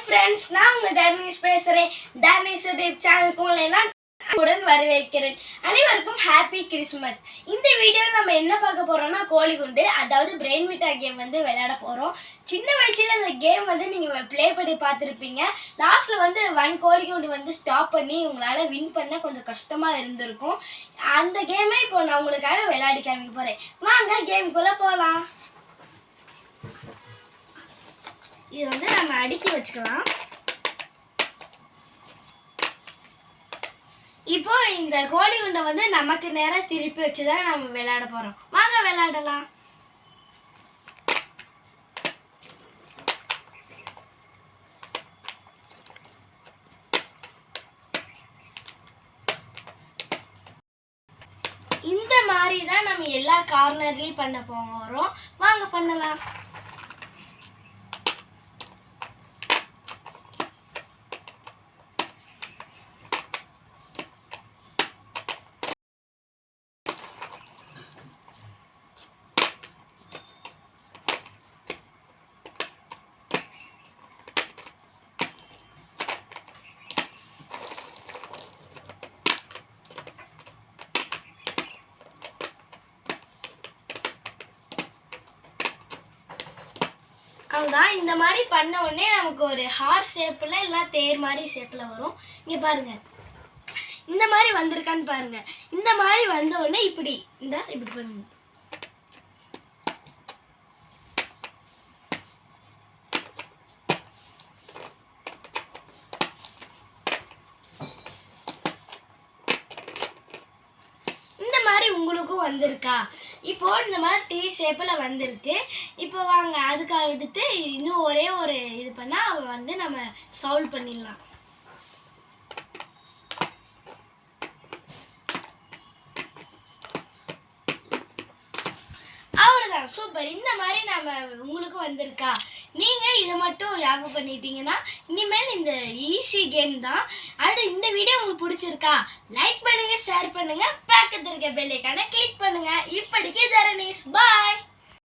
friends, நான் உங்க தர்மேஷ் பேசுறேன். தர்மேஷ் யூடியூப் சேனலுக்கு உங்களை உடன் வரவேற்கிறேன். அனைவருக்கும் ஹாப்பி கிறிஸ்மஸ். இந்த வீடியோவில் நம்ம என்ன பார்க்க போறோம்னா கோழிகுண்டு, அதாவது பிரெயின் விட்டா கேம் வந்து விளையாட போறோம். சின்ன வயசுல இந்த கேம் வந்து நீங்க ப்ளே பண்ணி பார்த்துருப்பீங்க. லாஸ்ட்ல வந்து 1 கோழிகுண்டு வந்து ஸ்டாப் பண்ணி உங்களால வின் பண்ண கொஞ்சம் கஷ்டமா இருந்திருக்கும். அந்த கேமை இப்போ நான் உங்களுக்காக விளையாடி காமிக்க போறேன். வாங்க கேமுக்குள்ள போகலாம். இது வந்து நம்ம அடுக்கி வச்சுக்கலாம். இப்போ இந்த கோழிகுண்டை வந்து நமக்கு நேரா திருப்பி வச்சுதான் நம்ம விளையாட போறோம். வாங்க விளையாடலாம். இந்த மாதிரி தான் நம்ம எல்லா கார்னர்லயும் பண்ண போறோம். வாங்க பண்ணலாம். அதுதான் இந்த மாதிரி பண்ண உடனே நமக்கு ஒரு ஹார்ட் ஷேப்பில் இல்லை தேர் மாதிரி ஷேப்பில் வரும். இங்கே பாருங்க, இந்த மாதிரி வந்திருக்கான்னு பாருங்க. இந்த மாதிரி வந்த உடனே இப்படி பண்ணுங்க. இந்த மாதிரி உங்களுக்கும் வந்திருக்கா? இப்போ இந்த மாதிரி டீ ஷேப்பில் வந்திருக்கு. இப்போ வாங்க அதுக்கு அடுத்து இன்னும் ஒரே ஒரு இது பண்ணால் வந்து நம்ம சால்வ் பண்ணிடலாம். அவ்வளோதான், சூப்பர். இந்த மாதிரி நம்ம உங்களுக்கு வந்திருக்கா? நீங்கள் இதை மட்டும் ஞாபகம் பண்ணிட்டீங்கன்னா இனிமேல் இந்த ஈஸி கேம் தான். அடுத்து இந்த வீடியோ உங்களுக்கு பிடிச்சிருக்கா? லைக் பண்ணுங்க, ஷேர் பண்ணுங்க, பக்கத்துல இருக்க பெல் ஐகானை கிளிக் பண்ணுங்க. இப்படிக்கு தர்மேஷ், பாய்.